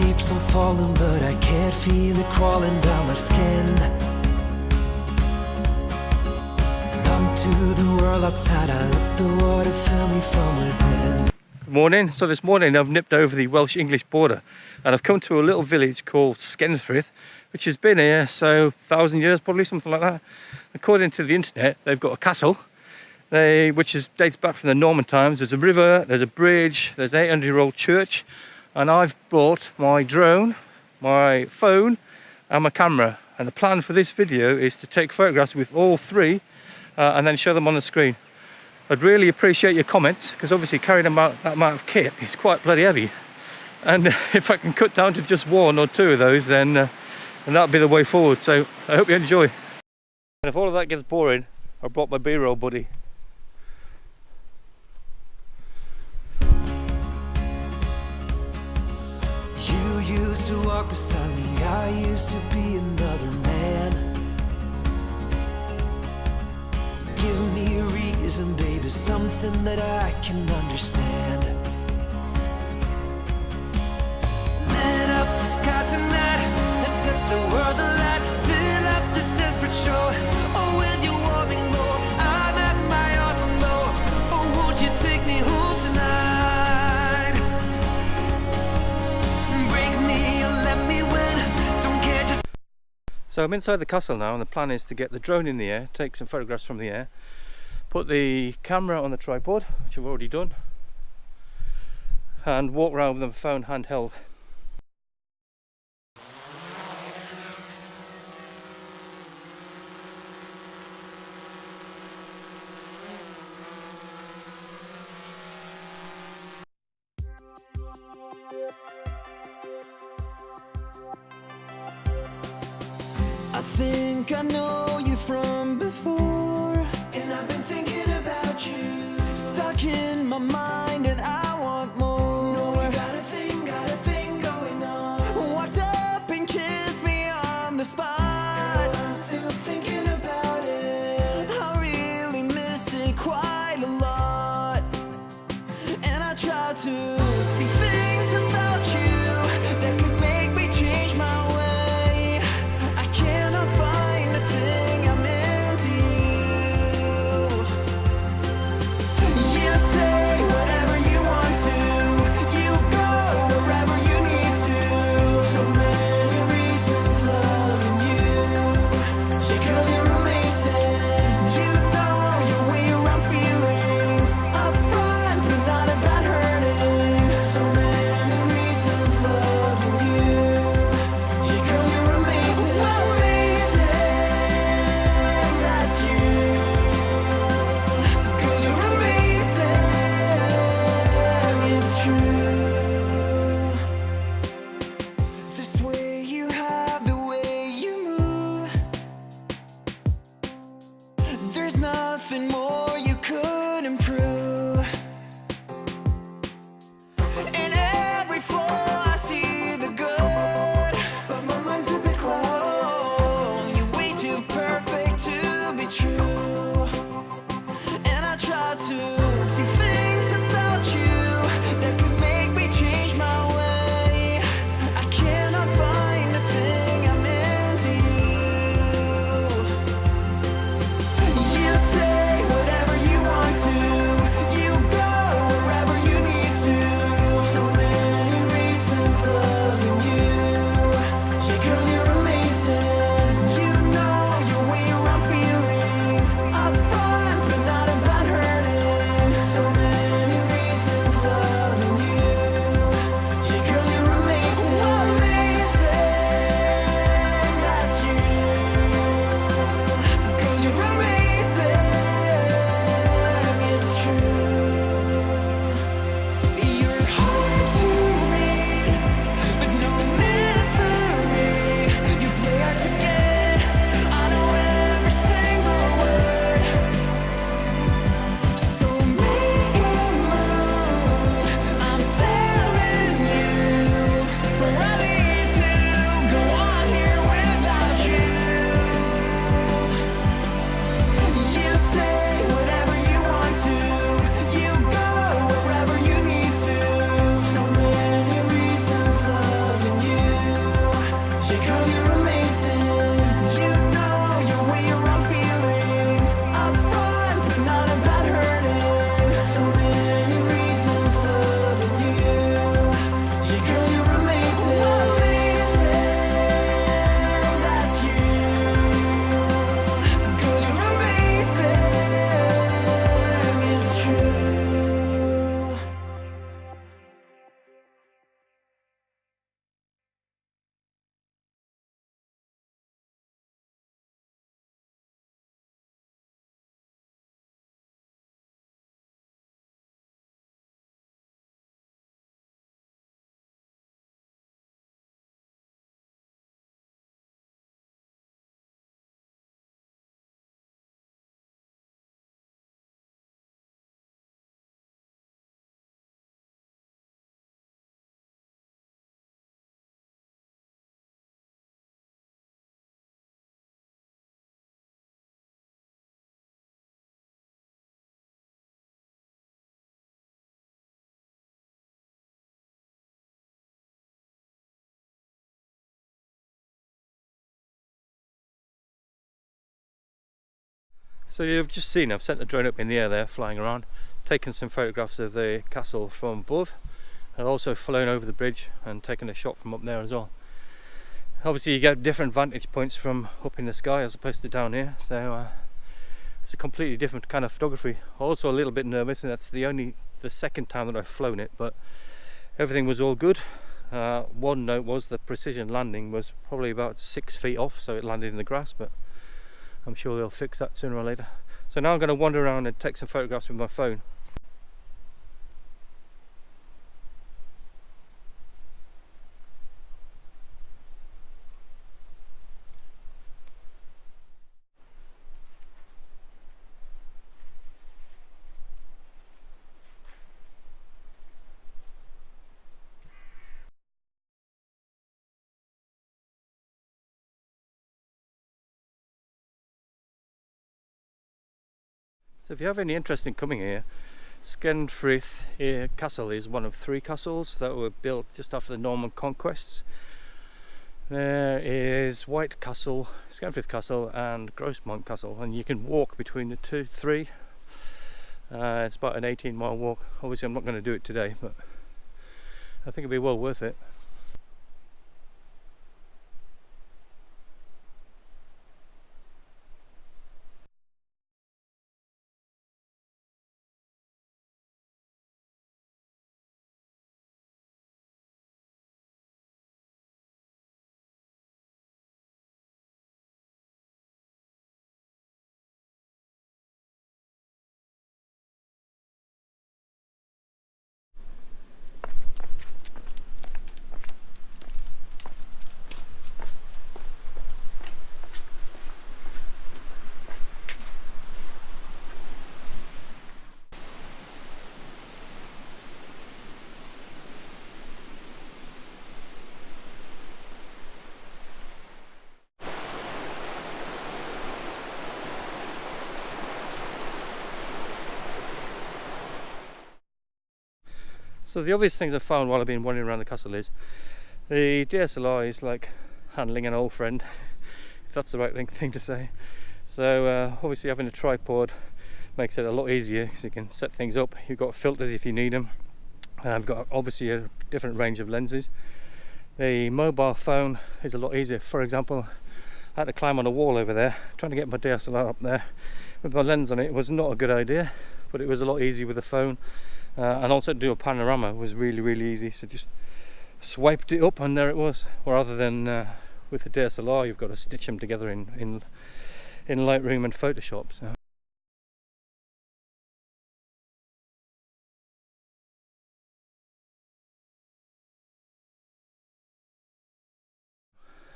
keeps on falling, but I can't feel it crawling down my skin. Numb to the world outside, I let the water fill me from within. Good morning. So this morning I've nipped over the Welsh-English border and I've come to a little village called Skenfrith, which has been here, so 1,000 years probably, something like that. According to the internet, they've got a castle, which dates back from the Norman times. There's a river, there's a bridge, there's an 800-year-old church, and I've brought my drone, my phone and my camera. And the plan for this video is to take photographs with all three and then show them on the screen. I'd really appreciate your comments, because obviously carrying that amount of kit is quite bloody heavy. And if I can cut down to just one or two of those, then that'll be the way forward. So I hope you enjoy. And if all of that gets boring, I brought my B-roll buddy. You used to walk beside me, I used to be another man. Give me a reason, baby, something that I can understand. Lit up the sky tonight, let's set the world alight. Fill up this desperate shore, oh, with your warming glow. I'm at my autumn low, oh, won't you take me home tonight? Break me or let me win, don't care, just... So I'm inside the castle now, and the plan is to get the drone in the air, take some photographs from the air, put the camera on the tripod, which I've already done, and walk around with the phone handheld. I think I know you from before, and I've been thinking about you, stuck in my mind, and I want more. No, you got a thing going on. Walked up and kissed me on the spot. I'm still thinking about it. I really miss it quite a lot, and I try to see things about you that could make me change my way. Nothing more you could improve. In every flaw I see the good, but my mind's a bit clouded. You're way too perfect to be true, and I try to see things about you that could make me change my way. I cannot find a thing I'm into you. You say whatever So you've just seen I've sent the drone up in the air there, flying around, taken some photographs of the castle from above. I've also flown over the bridge and taken a shot from up there as well. Obviously you get different vantage points from up in the sky as opposed to down here, so it's a completely different kind of photography. Also a little bit nervous, and that's the second time that I've flown it, but everything was all good. One note was the precision landing was probably about 6 feet off, so it landed in the grass, but I'm sure they'll fix that sooner or later. So now I'm going to wander around and take some photographs with my phone. So if you have any interest in coming here, Skenfrith castle is one of 3 castles that were built just after the Norman conquests. There is White Castle, Skenfrith Castle and Grosmont Castle, and you can walk between the 3. It's about an 18-mile walk. Obviously I'm not going to do it today, but I think it'll be well worth it. So the obvious things I've found while I've been wandering around the castle is the DSLR is like handling an old friend, if that's the right thing to say. So obviously having a tripod makes it a lot easier because you can set things up. You've got filters if you need them. I've got obviously a different range of lenses. The mobile phone is a lot easier. For example, I had to climb on a wall over there, trying to get my DSLR up there with my lens on it. It was not a good idea, but it was a lot easier with the phone. And also to do a panorama was really easy, so just swiped it up and there it was, rather than with the DSLR you've got to stitch them together in Lightroom and Photoshop. So.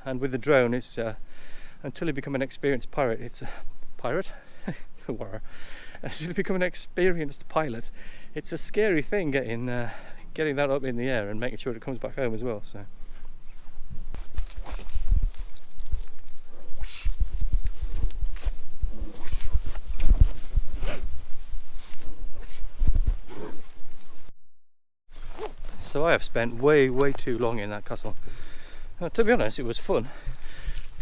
And with the drone, it's until you become an experienced pirate, it's a pirate. Until you become an experienced pilot, it's a scary thing getting that up in the air and making sure it comes back home as well. So I have spent way too long in that castle. To be honest, it was fun,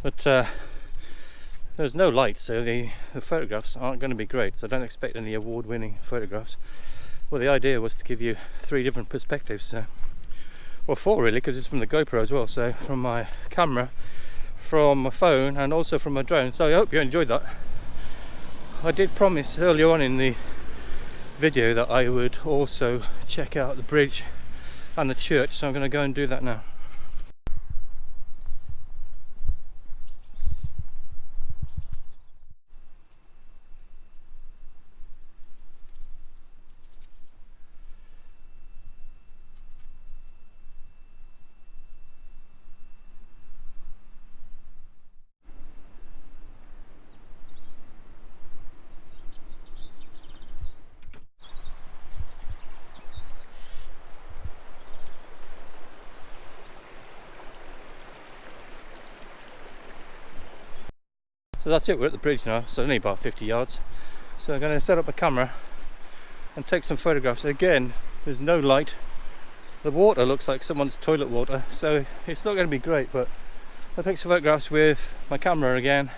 but there's no light, so the photographs aren't going to be great, so I don't expect any award-winning photographs. Well, the idea was to give you 3 different perspectives, so, well 4 really, because it's from the GoPro as well, so from my camera, from my phone and also from my drone. So I hope you enjoyed that. I did promise earlier on in the video that I would also check out the bridge and the church, so I'm going to go and do that now. So that's it, we're at the bridge now, so only about 50 yards. So I'm going to set up a camera and take some photographs. Again, there's no light. The water looks like someone's toilet water, so it's not going to be great, but I'll take some photographs with my camera again,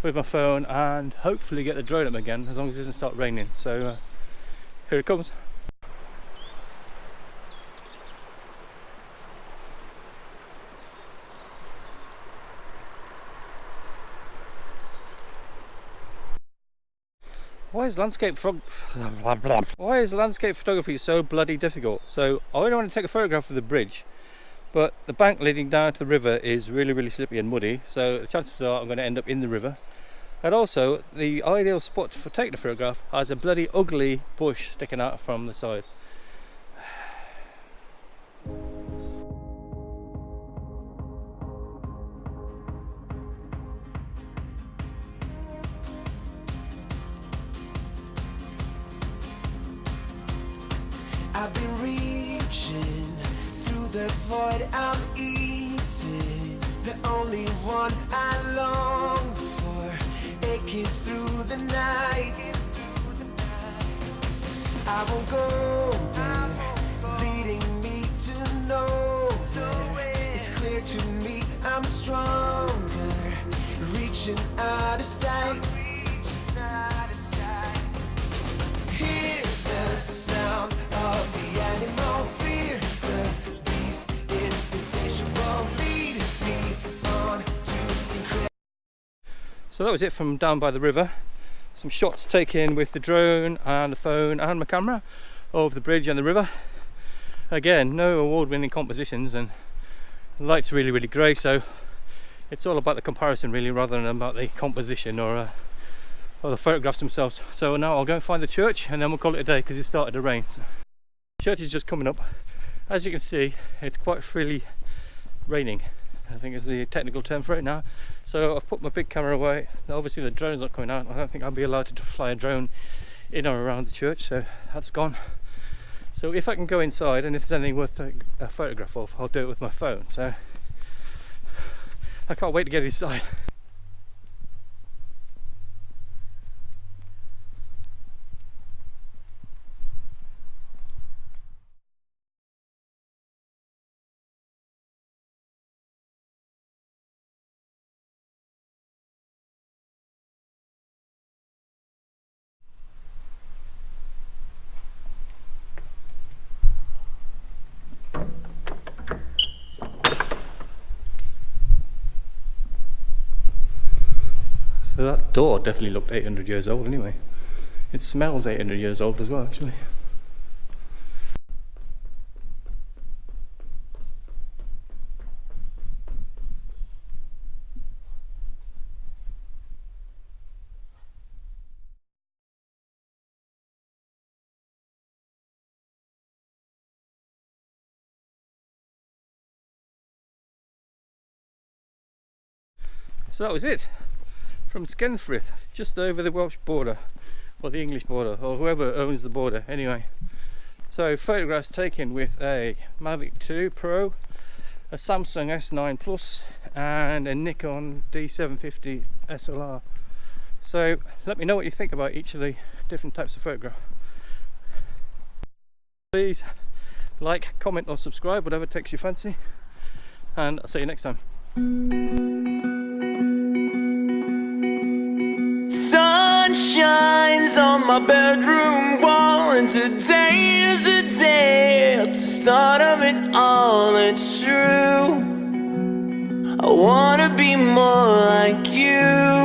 with my phone and hopefully get the drone up again, as long as it doesn't start raining. So here it comes. Why is landscape photography so bloody difficult? So I only want to take a photograph of the bridge, but the bank leading down to the river is really slippery and muddy, so the chances are I'm going to end up in the river. And also, the ideal spot for taking the photograph has a bloody ugly bush sticking out from the side. I've been reaching through the void, I'm easy, the only one I long for, aching through the night. I won't go there, leading me to nowhere. It's clear to me I'm stronger, reaching out of sight. Hear the sound of the animal, fear the beast is insatiable. Lead me on to incredible. So that was it from down by the river. Some shots taken with the drone and the phone and my camera of the bridge and the river. Again, no award-winning compositions, and the light's really grey, so it's all about the comparison really, rather than about the composition or the photographs themselves. So now I'll go and find the church and then we'll call it a day, because it started to rain. So the church is just coming up. As you can see, it's quite freely raining, I think is the technical term for it now. So I've put my big camera away. Obviously the drone's not coming out. I don't think I'll be allowed to fly a drone in or around the church, so that's gone. So if I can go inside and if there's anything worth taking a photograph of, I'll do it with my phone. So I can't wait to get inside. So that door definitely looked 800 years old anyway. It smells 800 years old as well, actually. So that was it from Skenfrith, just over the Welsh border, or the English border, or whoever owns the border anyway. So photographs taken with a Mavic 2 Pro, a Samsung S9 Plus and a Nikon D750 SLR. So let me know what you think about each of the different types of photograph. Please like, comment or subscribe, whatever takes your fancy, and I'll see you next time. Sun shines on my bedroom wall, and today is the day at the start of it all. It's true, I wanna be more like you.